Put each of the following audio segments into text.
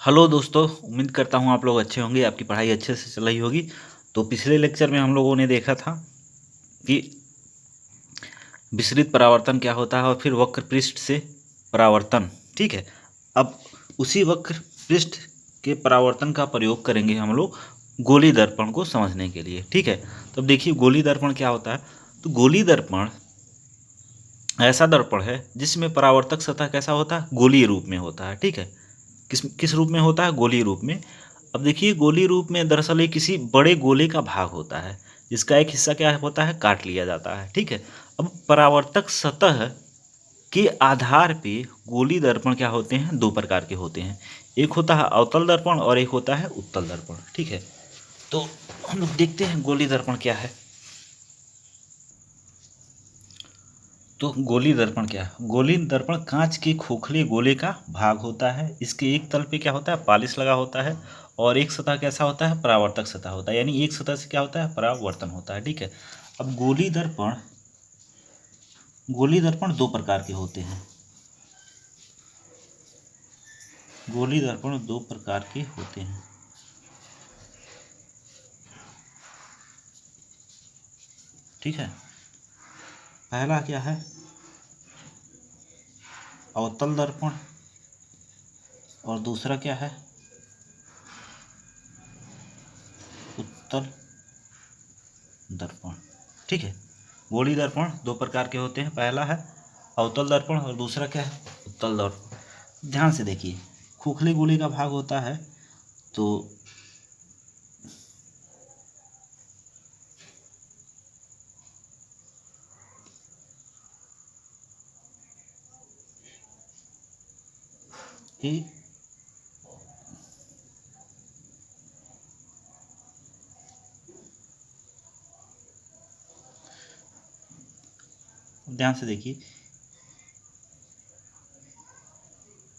Hello दोस्तों, उम्मीद करता हूँ आप लोग अच्छे होंगे, आपकी पढ़ाई अच्छे से चल रही होगी। तो पिछले लेक्चर में हम लोगों ने देखा था कि विसरित परावर्तन क्या होता है और फिर वक्र पृष्ठ से परावर्तन। ठीक है, अब उसी वक्र पृष्ठ के परावर्तन का प्रयोग करेंगे हम लोग गोली दर्पण को समझने के लिए। ठीक है, तो अब देखिए गोली दर्पण क्या होता है। तो गोली दर्पण ऐसा दर्पण है जिसमें परावर्तक सतह कैसा होता है, गोलीय रूप में होता है। ठीक है, किस किस रूप में होता है, गोलीय रूप में। अब देखिए गोलीय रूप में दरअसल ये किसी बड़े गोले का भाग होता है जिसका एक हिस्सा क्या होता है, काट लिया जाता है। ठीक है, अब परावर्तक सतह के आधार पे गोली दर्पण क्या होते हैं, दो प्रकार के होते हैं। एक होता है अवतल दर्पण और एक होता है उत्तल दर्पण। ठीक है, तो हम लोग देखते हैं गोली दर्पण क्या है। तो गोली दर्पण क्या है? गोली दर्पण कांच के खोखले गोले का भाग होता है। इसके एक तल पे क्या होता है, पॉलिश लगा होता है और एक सतह कैसा होता है, परावर्तक सतह होता है। यानी एक सतह से क्या होता है, परावर्तन होता है। ठीक है, अब गोली दर्पण दो प्रकार के होते हैं। गोली दर्पण दो प्रकार के होते हैं। ठीक है, पहला क्या है, अवतल दर्पण, और दूसरा क्या है, उत्तल दर्पण। ठीक है, गोली दर्पण दो प्रकार के होते हैं। पहला है अवतल दर्पण और दूसरा क्या है, उत्तल दर्पण। ध्यान से देखिए, खोखले गोले का भाग होता है तो ये ध्यान से देखिए,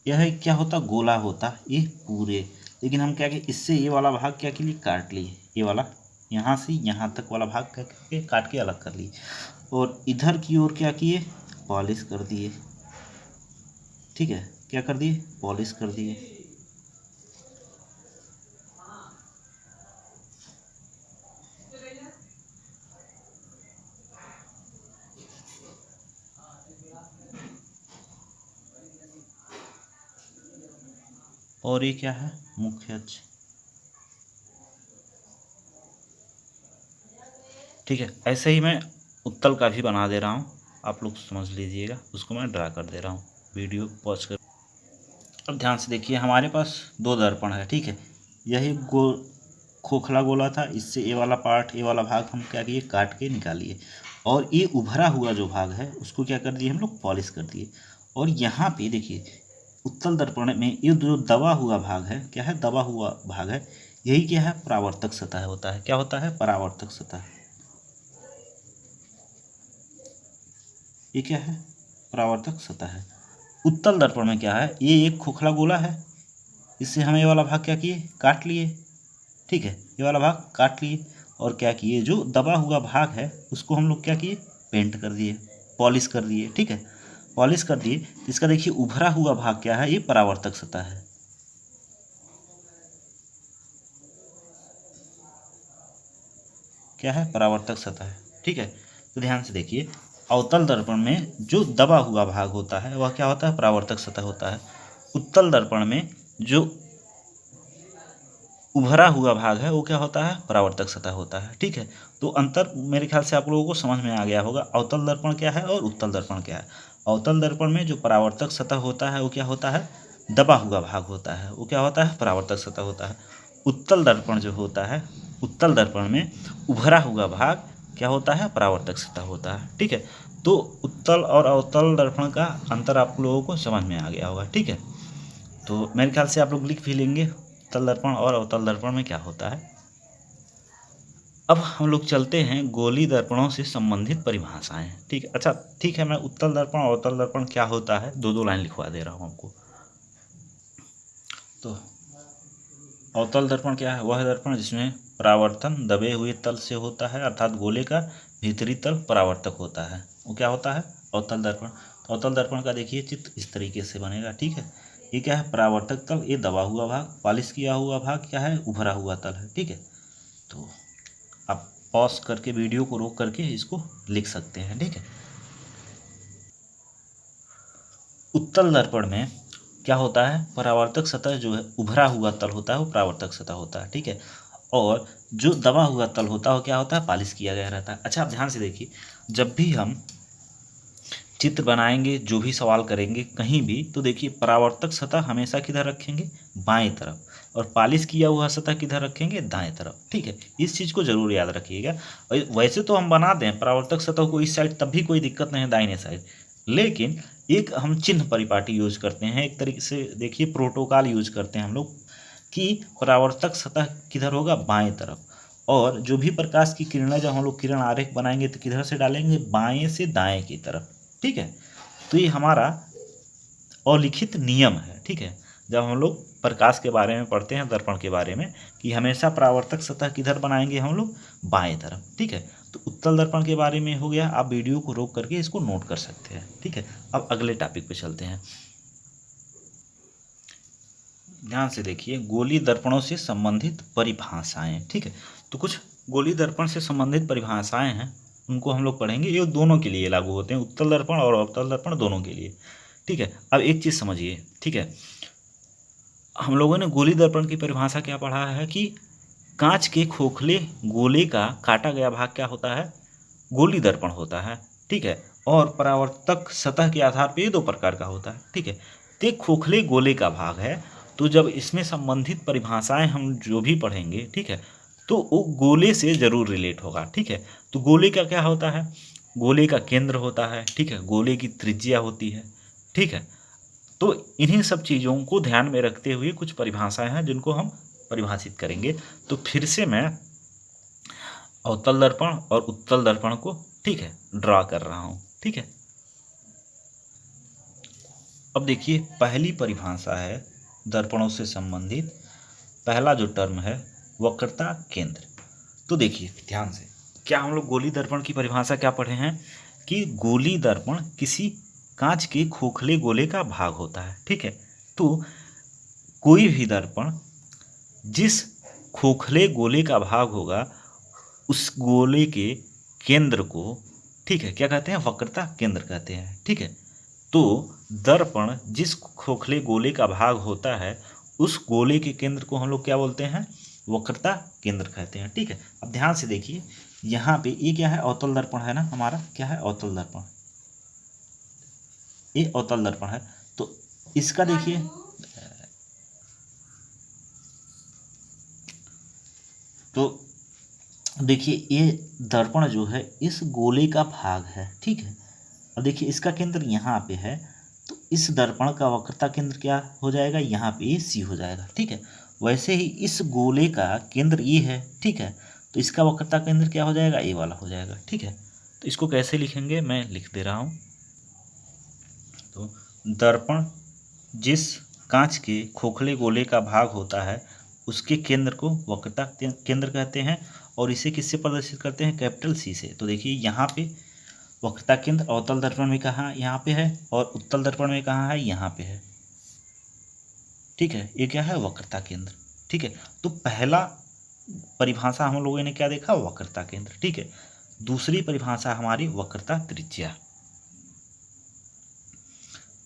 यह क्या होता, गोला होता ये पूरे। लेकिन हम क्या किए, इससे ये वाला भाग क्या के लिए काट लिए, ये वाला यहाँ से यहाँ तक वाला भाग क्या करके काट के अलग कर लिए और इधर की ओर क्या किए, पॉलिश कर दिए। ठीक है, क्या कर दिए, पॉलिश कर दिए। और ये क्या है, मुख्य अक्ष। ठीक है, ऐसे ही मैं उत्तल का भी बना दे रहा हूँ, आप लोग समझ लीजिएगा। उसको मैं ड्रा कर दे रहा हूँ, वीडियो पॉज कर। अब ध्यान से देखिए, हमारे पास दो दर्पण है। ठीक है, यही खोखला गोला था, इससे ये वाला पार्ट, ये वाला भाग हम क्या किए, काट के निकालिए और ये उभरा हुआ जो भाग है उसको क्या कर दिए, हम लोग पॉलिश कर दिए। और यहाँ पे देखिए उत्तल दर्पण में ये जो दबा हुआ भाग है, क्या है, दबा हुआ भाग है, यही क्या है, परावर्तक सतह होता है। क्या होता है, परावर्तक सतह। ये क्या है, परावर्तक सतह है। उत्तल दर्पण में क्या है, ये एक खोखला गोला है, इससे हम ये वाला भाग क्या किए, काट लिए। ठीक है, ये वाला भाग काट लिए और क्या किए, जो दबा हुआ भाग है उसको हम लोग क्या किए, पेंट कर दिए, पॉलिश कर दिए। ठीक है, पॉलिश कर दिए। इसका देखिए उभरा हुआ भाग क्या है, ये परावर्तक सतह है। क्या है, परावर्तक सतह है। ठीक है, तो ध्यान से देखिए, अवतल दर्पण में जो दबा हुआ भाग होता है वह क्या होता है, परावर्तक सतह होता है। उत्तल दर्पण में जो उभरा हुआ भाग है वो क्या होता है, परावर्तक सतह होता है। ठीक है, तो अंतर मेरे ख्याल से आप लोगों को समझ में आ गया होगा, अवतल दर्पण क्या है और उत्तल दर्पण क्या है। अवतल दर्पण में जो परावर्तक सतह होता है वो क्या होता है, दबा हुआ भाग होता है, वो क्या होता है, परावर्तक सतह होता है। उत्तल दर्पण जो होता है, उत्तल दर्पण में उभरा हुआ भाग क्या होता है, परावर्तक सतह होता है। ठीक है, तो उत्तल और अवतल दर्पण का अंतर आप लोगों को समझ में आ गया होगा। ठीक है, तो मेरे ख्याल से आप लोग लिख भी लेंगे उत्तल दर्पण और अवतल दर्पण में क्या होता है। अब हम लोग चलते हैं गोली दर्पणों से संबंधित परिभाषाएं। ठीक है, अच्छा ठीक है, मैं उत्तल दर्पण और अवतल दर्पण क्या होता है दो दो लाइन लिखवा दे रहा हूँ आपको। तो अवतल दर्पण क्या है, वह दर्पण जिसमें परावर्तन दबे हुए तल से होता है, अर्थात गोले का भीतरी तल परावर्तक होता है, वो क्या होता है, अवतल दर्पण। अवतल दर्पण का देखिए चित्र इस तरीके से बनेगा, ठीक है। ये क्या है, परावर्तक तल, ये दबा हुआ भाग, पॉलिश किया हुआ भाग क्या है, उभरा हुआ तल है, ठीक है। तो आप पॉज करके वीडियो को रोक करके इसको लिख सकते हैं, ठीक है। उत्तल दर्पण में क्या होता है, परावर्तक सतह जो है उभरा हुआ तल होता है, वो परावर्तक सतह होता है, ठीक है। और जो दबा हुआ तल होता है वो क्या होता है, पॉलिश किया गया रहता है। अच्छा, आप ध्यान से देखिए, जब भी हम चित्र बनाएंगे, जो भी सवाल करेंगे कहीं भी, तो देखिए परावर्तक सतह हमेशा किधर रखेंगे, बाएं तरफ, और पॉलिश किया हुआ सतह किधर रखेंगे, दाएं तरफ, ठीक है। इस चीज़ को जरूर याद रखिएगा। वैसे तो हम बना दें परावर्तक सतह को इस साइड, तब भी कोई दिक्कत नहीं है दाहिने साइड, लेकिन एक हम चिन्ह परिपाटी यूज करते हैं, एक तरीके से देखिए प्रोटोकॉल यूज करते हैं हम लोग कि परावर्तक सतह किधर होगा, बाएं तरफ, और जो भी प्रकाश की किरणें जब हम लोग किरण आरेख बनाएंगे तो किधर से डालेंगे, बाएं से दाएं की तरफ, ठीक है। तो ये हमारा अलिखित नियम है, ठीक है। जब हम लोग प्रकाश के बारे में पढ़ते हैं, दर्पण के बारे में, कि हमेशा परावर्तक सतह किधर बनाएंगे हम लोग, बाएं तरफ, ठीक है। तो उत्तल दर्पण के बारे में हो गया, आप वीडियो को रोक करके इसको नोट कर सकते हैं, ठीक है। अब अगले टॉपिक पे चलते हैं। ध्यान से देखिए, गोली दर्पणों से संबंधित परिभाषाएं, ठीक है। तो कुछ गोली दर्पण से संबंधित परिभाषाएं हैं, उनको हम लोग पढ़ेंगे। ये दोनों के लिए लागू होते हैं, उत्तल दर्पण और अवतल दर्पण दोनों के लिए, ठीक है। अब एक चीज़ समझिए, ठीक है, हम लोगों ने गोली दर्पण की परिभाषा क्या पढ़ा है कि कांच के खोखले गोले का काटा गया भाग क्या होता है, गोली दर्पण होता है, ठीक है। और परावर्तक सतह के आधार पर ये दो प्रकार का होता है, ठीक है। तो खोखले गोले का भाग है, तो जब इसमें संबंधित परिभाषाएं हम जो भी पढ़ेंगे, ठीक है, तो वो गोले से जरूर रिलेट होगा, ठीक है। तो गोले का क्या होता है, गोले का केंद्र होता है, ठीक है, गोले की त्रिज्या होती है, ठीक है। तो इन्हीं सब चीज़ों को ध्यान में रखते हुए कुछ परिभाषाएं हैं जिनको हम परिभाषित करेंगे। तो फिर से मैं अवतल दर्पण और उत्तल दर्पण को, ठीक है, ड्रा कर रहा हूं, ठीक है। अब देखिए, पहली परिभाषा है दर्पणों से संबंधित, पहला जो टर्म है वक्रता केंद्र। तो देखिए ध्यान से, क्या हम लोग गोली दर्पण की परिभाषा क्या पढ़े हैं कि गोली दर्पण किसी कांच के खोखले गोले का भाग होता है, ठीक है। तो कोई भी दर्पण जिस खोखले गोले का भाग होगा, उस गोले के केंद्र को, ठीक है, क्या कहते हैं, वक्रता केंद्र कहते हैं, ठीक है। तो दर्पण जिस खोखले गोले का भाग होता है, उस गोले के केंद्र को हम लोग क्या बोलते हैं, वक्रता केंद्र कहते हैं, ठीक है। अब ध्यान से देखिए, यहाँ पे ये क्या है, अवतल दर्पण है ना हमारा, क्या है, अवतल दर्पण, ये अवतल दर्पण है। तो इसका देखिए, तो देखिए ये दर्पण जो है इस गोले का भाग है, ठीक है। अब देखिए इसका केंद्र यहाँ पे है, तो इस दर्पण का वक्रता केंद्र क्या हो जाएगा, यहाँ पे ये सी हो जाएगा, ठीक है। वैसे ही इस गोले का केंद्र ये है, ठीक है, तो इसका वक्रता केंद्र क्या हो जाएगा, ए वाला हो जाएगा, ठीक है। तो इसको कैसे लिखेंगे, मैं लिख दे रहा हूँ। तो दर्पण जिस कांच के खोखले गोले का भाग होता है, उसके केंद्र को वक्रता केंद्र कहते हैं, और इसे किससे प्रदर्शित करते हैं, कैपिटल सी से। तो देखिए यहाँ पे वक्रता केंद्र अवतल दर्पण में कहाँ, यहाँ पे है, और उत्तल दर्पण में कहाँ है, यहाँ पे है, ठीक है। ये क्या है, वक्रता केंद्र, ठीक है। तो पहला परिभाषा हम लोगों ने क्या देखा, वक्रता केंद्र, ठीक है। दूसरी परिभाषा हमारी वक्रता त्रिज्या।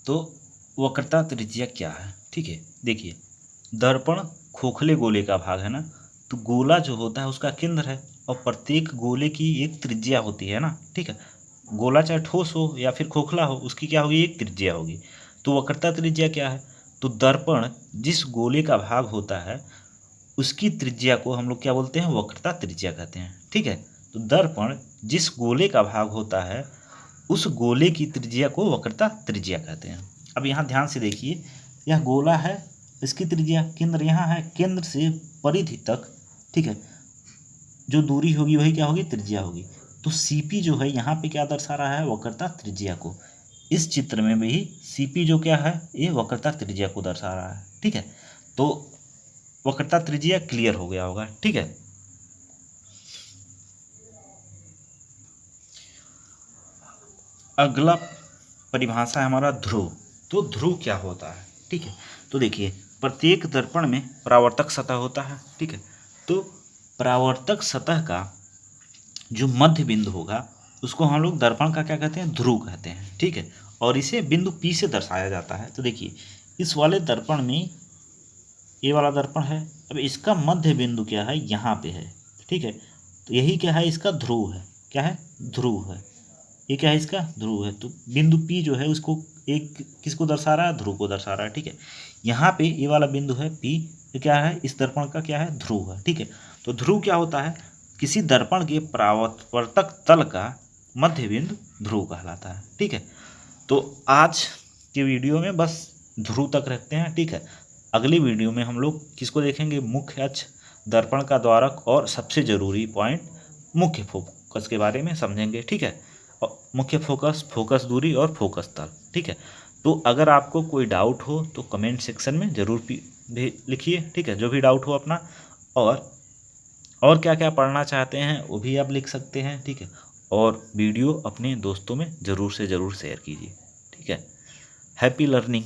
तो वक्रता त्रिज्या क्या है, ठीक है। देखिए, दर्पण खोखले गोले का भाग है ना, तो गोला जो होता है उसका केंद्र है, और प्रत्येक गोले की एक त्रिज्या होती है ना, ठीक है। गोला चाहे ठोस हो या फिर खोखला हो, उसकी क्या होगी, एक त्रिज्या होगी। तो वक्रता त्रिज्या क्या है, तो दर्पण जिस गोले का भाग होता है उसकी त्रिज्या को हम लोग क्या बोलते हैं, वक्रता त्रिज्या कहते हैं, ठीक है। तो दर्पण जिस गोले का भाग होता है उस गोले की त्रिज्या को वक्रता त्रिज्या कहते हैं। अब यहाँ ध्यान से देखिए, यह गोला है, इसकी त्रिज्या केंद्र यहाँ है, केंद्र से परिधि तक, ठीक है, जो दूरी होगी वही क्या होगी, त्रिज्या होगी। तो सीपी जो है यहाँ पे क्या दर्शा रहा है, वक्रता त्रिज्या को। इस चित्र में भी सीपी जो क्या है, ये वक्रता त्रिज्या को दर्शा रहा है, ठीक है। तो वक्रता त्रिज्या क्लियर हो गया होगा, ठीक है। अगला परिभाषा है हमारा ध्रुव। तो ध्रुव क्या होता है, ठीक है। तो देखिए प्रत्येक दर्पण में परावर्तक सतह होता है, ठीक है। तो परावर्तक सतह का जो मध्य बिंदु होगा उसको हम लोग दर्पण का क्या कहते हैं, ध्रुव कहते हैं, ठीक है। और इसे बिंदु P से दर्शाया जाता है। तो देखिए इस वाले दर्पण में, ये वाला दर्पण है, अब इसका मध्य बिंदु क्या है, यहाँ पे है, ठीक है। तो यही क्या है, इसका ध्रुव है। क्या है, ध्रुव है। ये क्या है, इसका ध्रुव है। तो बिंदु P जो है उसको एक किसको दर्शा रहा है, ध्रुव को दर्शा रहा है, ठीक है। यहाँ पे ये वाला बिंदु है P, ये क्या है, इस दर्पण का क्या है, ध्रुव है, ठीक है। तो ध्रुव क्या होता है, किसी दर्पण के परावर्तक तल का मध्य बिंदु ध्रुव कहलाता है, ठीक है। तो आज के वीडियो में बस ध्रुव तक रखते हैं, ठीक है। अगली वीडियो में हम लोग किसको देखेंगे, मुख्य अक्ष, दर्पण का द्वारक और सबसे ज़रूरी पॉइंट मुख्य फोकस के बारे में समझेंगे, ठीक है। और मुख्य फोकस, फोकस दूरी और फोकस तल, ठीक है। तो अगर आपको कोई डाउट हो तो कमेंट सेक्शन में ज़रूर भी लिखिए, ठीक है, जो भी डाउट हो अपना। और क्या क्या पढ़ना चाहते हैं वो भी आप लिख सकते हैं, ठीक है। और वीडियो अपने दोस्तों में ज़रूर से ज़रूर शेयर कीजिए, ठीक है। Happy learning.